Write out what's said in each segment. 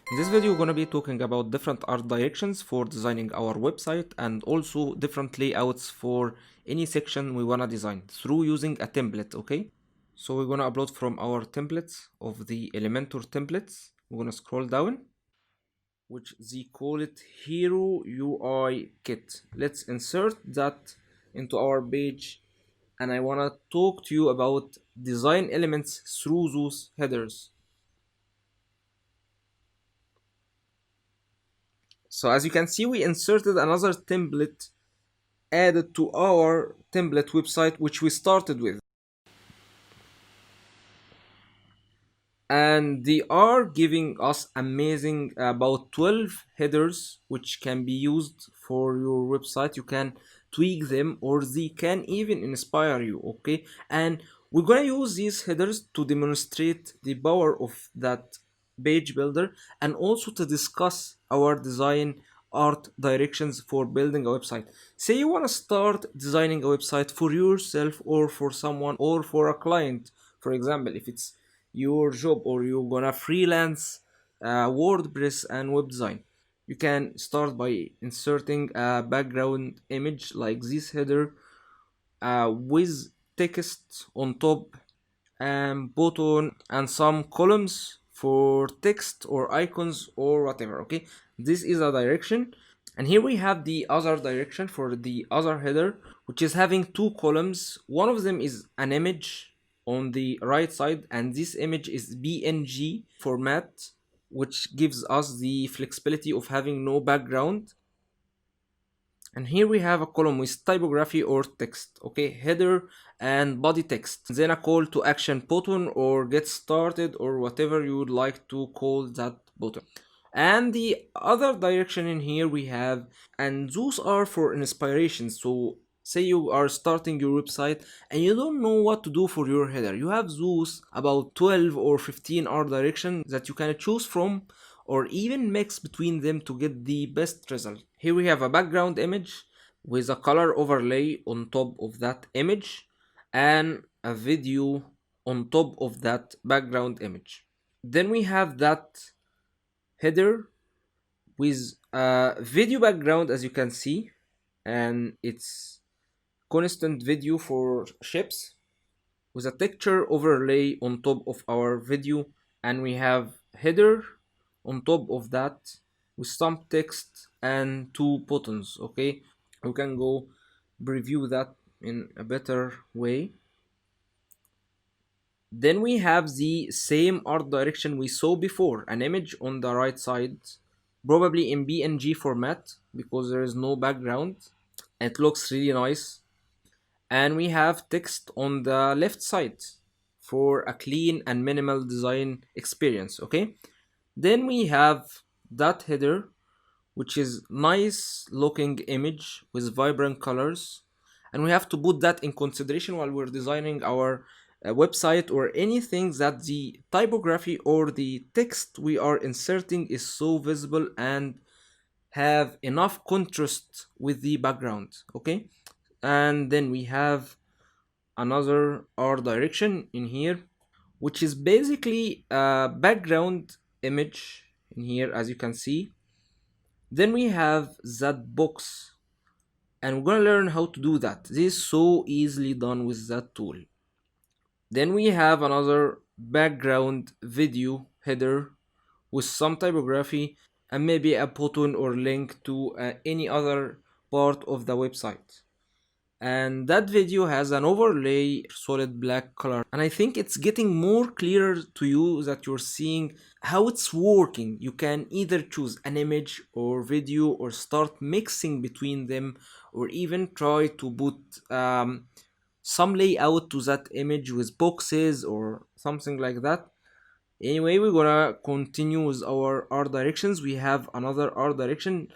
In this video, we're going to be talking about different art directions for designing our website and also different layouts for any section we want to design through using a template, okay? So we're going to upload from our templates of the Elementor templates. We're going to scroll down, which they call it Hero UI Kit. Let's insert that into our page, and I want to talk to you about design elements through those headers. So as you can see, we inserted another template added to our template website which we started with, and they are giving us amazing about 12 headers which can be used for your website. You can tweak them or they can even inspire you, okay? And we're gonna use these headers to demonstrate the power of that page builder and also to discuss our design art directions for building a website. Say you want to start designing a website for yourself or for someone or for a client, for example, if it's your job or you're gonna freelance WordPress and web design. You can start by inserting a background image like this header with text on top and button and some columns for text or icons or whatever, okay? This is a direction, and here we have the other direction for the other header, which is having two columns. One of them is an image on the right side, and this image is PNG format, which gives us the flexibility of having no background. And here we have a column with typography or text, okay, header and body text, then a call to action button or get started or whatever you would like to call that button. And the other direction in here we have, and those are for inspiration. So say you are starting your website and you don't know what to do for your header, you have those about 12 or 15 art directions that you can choose from or even mix between them to get the best result. Here we have a background image with a color overlay on top of that image and a video on top of that background image. Then we have that header with a video background, as you can see, and it's constant video for ships with a texture overlay on top of our video, and we have header on top of that with some text and two buttons, okay? We can go preview that in a better way. Then we have the same art direction we saw before, an image on the right side, probably in PNG format because there is no background. It looks really nice. And we have text on the left side for a clean and minimal design experience, okay? Then we have that header, which is nice looking image with vibrant colors, and we have to put that in consideration while we're designing our website or anything, that the typography or the text we are inserting is so visible and have enough contrast with the background, okay? And then we have another art direction in here, which is basically a background image in here, as you can see. Then we have that box, and we're gonna learn how to do that. This is so easily done with that tool. Then we have another background video header with some typography and maybe a button or link to any other part of the website. And that video has an overlay solid black color, and I think it's getting more clearer to you that you're seeing how it's working. You can either choose an image or video or start mixing between them, or even try to put some layout to that image with boxes or something like that. Anyway, we're gonna continue with our art directions. We have another art direction,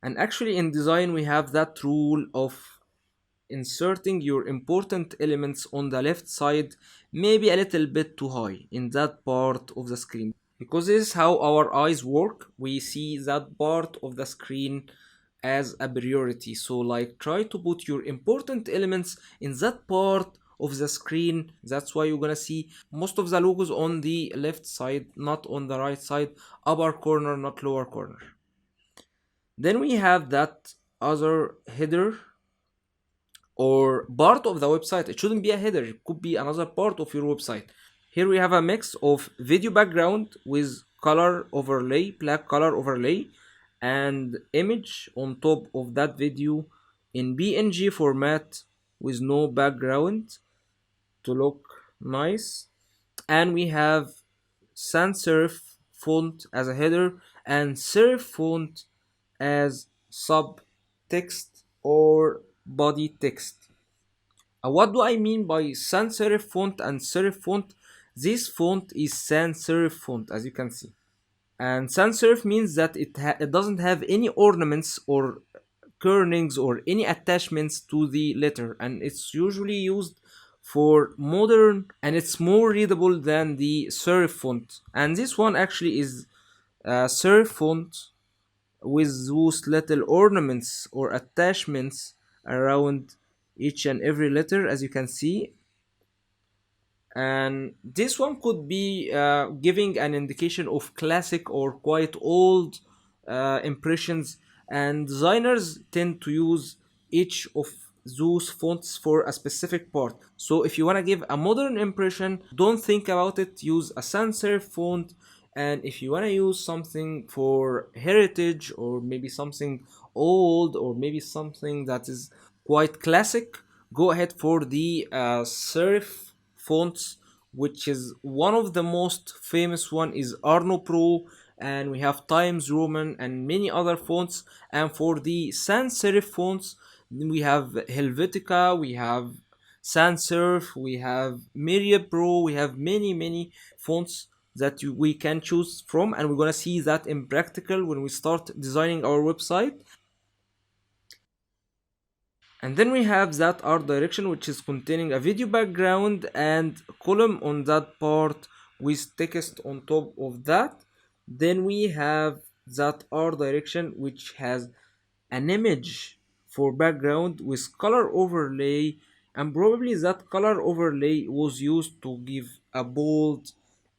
and actually in design we have that rule of inserting your important elements on the left side, maybe a little bit too high in that part of the screen, because this is how our eyes work. We see that part of the screen as a priority. So like, try to put your important elements in that part of the screen. That's why you're gonna see most of the logos on the left side, not on the right side, upper corner, not lower corner. Then we have that other header or part of the website. It shouldn't be a header, it could be another part of your website. Here we have a mix of video background with color overlay, black color overlay, and image on top of that video in PNG format with no background to look nice. And we have sans serif font as a header and serif font as sub text or body text. What do I mean by sans serif font and serif font? This font is sans serif font, as you can see. And sans serif means that it doesn't have any ornaments or kernings or any attachments to the letter, and it's usually used for modern, and it's more readable than the serif font. And this one actually is serif font with those little ornaments or attachments around each and every letter, as you can see. And this one could be giving an indication of classic or quite old impressions, and designers tend to use each of those fonts for a specific part. So if you want to give a modern impression, don't think about it, use a sans serif font. And if you want to use something for heritage, or maybe something old, or maybe something that is quite classic, go ahead for the serif fonts, which is one of the most famous one is Arno Pro, and we have Times Roman and many other fonts. And for the sans serif fonts, we have Helvetica, we have sans serif, we have Myriad Pro, we have many fonts that we can choose from, and we're gonna see that in practical when we start designing our website. And then we have that art direction, which is containing a video background and column on that part with text on top of that. Then we have that art direction, which has an image for background with color overlay, and probably that color overlay was used to give a bold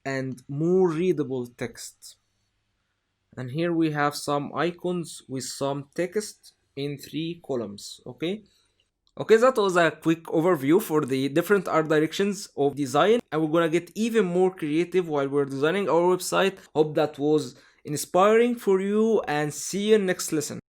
and more readable text. And here we have some icons with some text in 3 columns. Okay, that was a quick overview for the different art directions of design, and we're gonna get even more creative while we're designing our website. Hope that was inspiring for you, and see you next lesson.